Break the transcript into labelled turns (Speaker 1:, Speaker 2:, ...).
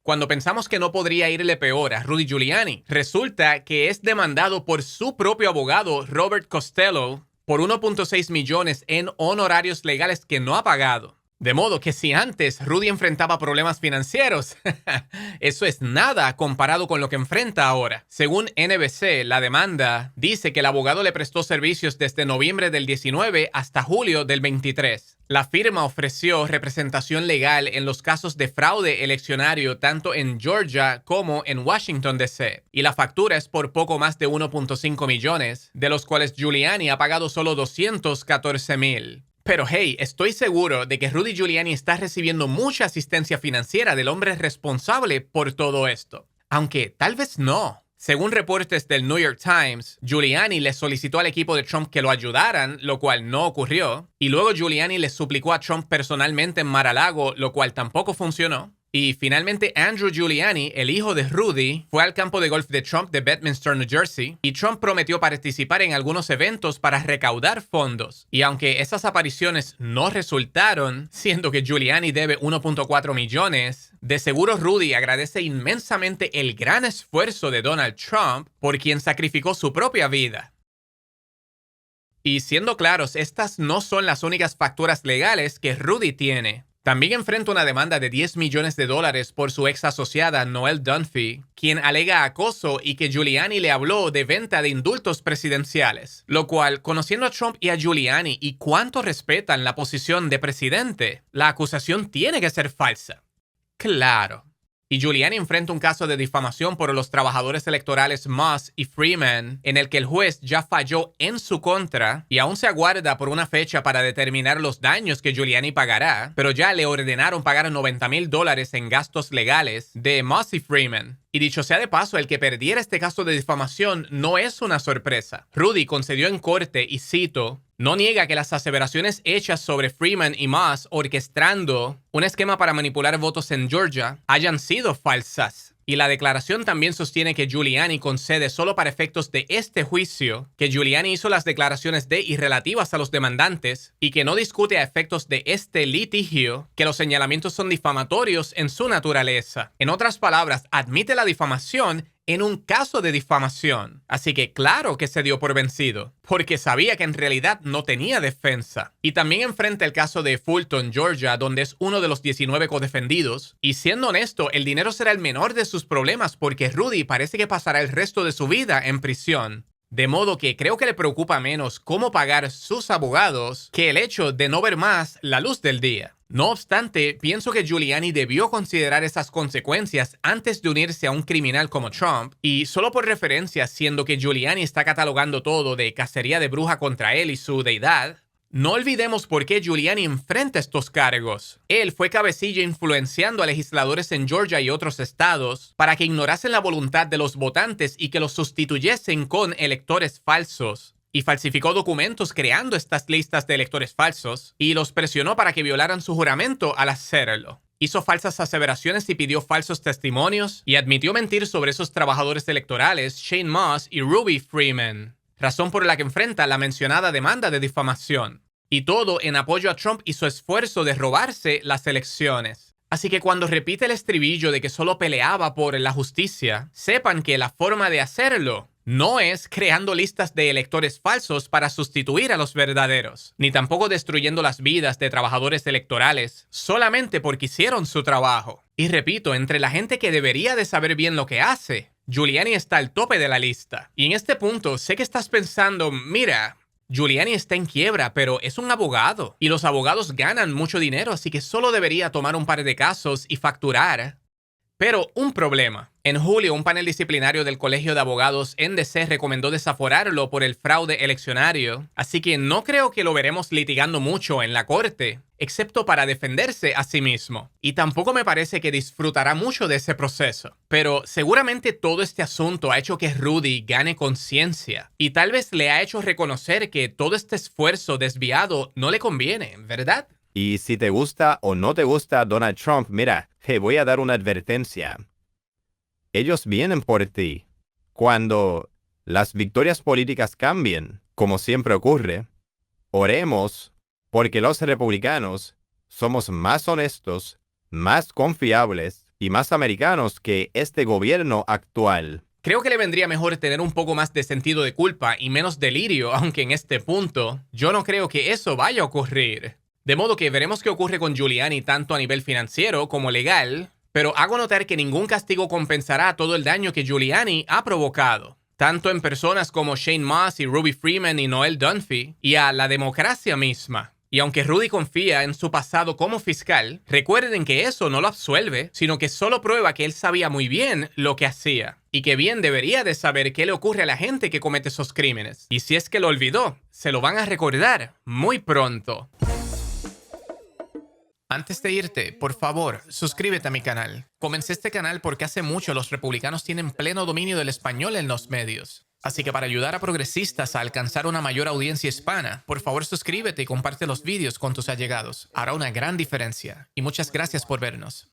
Speaker 1: Cuando pensamos que no podría irle peor a Rudy Giuliani, resulta que es demandado por su propio abogado Robert Costello por 1.6 millones en honorarios legales que no ha pagado. De modo que si antes Rudy enfrentaba problemas financieros, eso es nada comparado con lo que enfrenta ahora. Según NBC, la demanda dice que el abogado le prestó servicios desde noviembre del 19 hasta julio del 23. La firma ofreció representación legal en los casos de fraude eleccionario tanto en Georgia como en Washington, D.C. Y la factura es por poco más de 1.5 millones, de los cuales Giuliani ha pagado solo 214,000. Pero hey, estoy seguro de que Rudy Giuliani está recibiendo mucha asistencia financiera del hombre responsable por todo esto. Aunque tal vez no. Según reportes del New York Times, Giuliani le solicitó al equipo de Trump que lo ayudaran, lo cual no ocurrió. Y luego Giuliani le suplicó a Trump personalmente en Mar-a-Lago, lo cual tampoco funcionó. Y finalmente Andrew Giuliani, el hijo de Rudy, fue al campo de golf de Trump de Bedminster, New Jersey, y Trump prometió participar en algunos eventos para recaudar fondos. Y aunque esas apariciones no resultaron, siendo que Giuliani debe 1.4 millones, de seguro Rudy agradece inmensamente el gran esfuerzo de Donald Trump, por quien sacrificó su propia vida. Y siendo claros, estas no son las únicas facturas legales que Rudy tiene. También enfrenta una demanda de $10 millones por su ex asociada Noelle Dunphy, quien alega acoso y que Giuliani le habló de venta de indultos presidenciales, lo cual, conociendo a Trump y a Giuliani y cuánto respetan la posición de presidente, la acusación tiene que ser falsa. Claro. Y Giuliani enfrenta un caso de difamación por los trabajadores electorales Moss y Freeman, en el que el juez ya falló en su contra y aún se aguarda por una fecha para determinar los daños que Giuliani pagará, pero ya le ordenaron pagar $90,000 en gastos legales de Moss y Freeman. Y dicho sea de paso, el que perdiera este caso de difamación no es una sorpresa. Rudy concedió en corte, y cito, no niega que las aseveraciones hechas sobre Freeman y Moss orquestando un esquema para manipular votos en Georgia hayan sido falsas. Y la declaración también sostiene que Giuliani concede solo para efectos de este juicio, que Giuliani hizo las declaraciones de y relativas a los demandantes, y que no discute a efectos de este litigio que los señalamientos son difamatorios en su naturaleza. En otras palabras, admite la difamación en un caso de difamación. Así que claro que se dio por vencido, porque sabía que en realidad no tenía defensa. Y también enfrenta el caso de Fulton, Georgia, donde es uno de los 19 codefendidos. Y siendo honesto, el dinero será el menor de sus problemas porque Rudy parece que pasará el resto de su vida en prisión. De modo que creo que le preocupa menos cómo pagar sus abogados que el hecho de no ver más la luz del día. No obstante, pienso que Giuliani debió considerar esas consecuencias antes de unirse a un criminal como Trump, y solo por referencia, siendo que Giuliani está catalogando todo de cacería de bruja contra él y su deidad, no olvidemos por qué Giuliani enfrenta estos cargos. Él fue cabecilla influenciando a legisladores en Georgia y otros estados para que ignorasen la voluntad de los votantes y que los sustituyesen con electores falsos. Y falsificó documentos creando estas listas de electores falsos y los presionó para que violaran su juramento al hacerlo. Hizo falsas aseveraciones y pidió falsos testimonios y admitió mentir sobre esos trabajadores electorales, Shane Moss y Ruby Freeman, razón por la que enfrenta la mencionada demanda de difamación. Y todo en apoyo a Trump y su esfuerzo de robarse las elecciones. Así que cuando repite el estribillo de que solo peleaba por la justicia, sepan que la forma de hacerlo no es creando listas de electores falsos para sustituir a los verdaderos, ni tampoco destruyendo las vidas de trabajadores electorales solamente porque hicieron su trabajo. Y repito, entre la gente que debería de saber bien lo que hace, Giuliani está al tope de la lista. Y en este punto sé que estás pensando, mira, Giuliani está en quiebra, pero es un abogado, y los abogados ganan mucho dinero, así que solo debería tomar un par de casos y facturar. Pero un problema. En julio, un panel disciplinario del Colegio de Abogados en D.C. recomendó desaforarlo por el fraude eleccionario, así que no creo que lo veremos litigando mucho en la corte, excepto para defenderse a sí mismo. Y tampoco me parece que disfrutará mucho de ese proceso. Pero seguramente todo este asunto ha hecho que Rudy gane conciencia, y tal vez le ha hecho reconocer que todo este esfuerzo desviado no le conviene, ¿verdad?
Speaker 2: Y si te gusta o no te gusta Donald Trump, mira, te voy a dar una advertencia. Ellos vienen por ti. Cuando las victorias políticas cambien, como siempre ocurre, oremos porque los republicanos somos más honestos, más confiables y más americanos que este gobierno actual.
Speaker 1: Creo que le vendría mejor tener un poco más de sentido de culpa y menos delirio, aunque en este punto yo no creo que eso vaya a ocurrir. De modo que veremos qué ocurre con Giuliani tanto a nivel financiero como legal, pero hago notar que ningún castigo compensará todo el daño que Giuliani ha provocado, tanto en personas como Shane Moss y Ruby Freeman y Noel Dunphy, y a la democracia misma. Y aunque Rudy confía en su pasado como fiscal, recuerden que eso no lo absuelve, sino que solo prueba que él sabía muy bien lo que hacía. Y que bien debería de saber qué le ocurre a la gente que comete esos crímenes. Y si es que lo olvidó, se lo van a recordar muy pronto. Antes de irte, por favor, suscríbete a mi canal. Comencé este canal porque hace mucho los republicanos tienen pleno dominio del español en los medios. Así que para ayudar a progresistas a alcanzar una mayor audiencia hispana, por favor suscríbete y comparte los vídeos con tus allegados. Hará una gran diferencia. Y muchas gracias por vernos.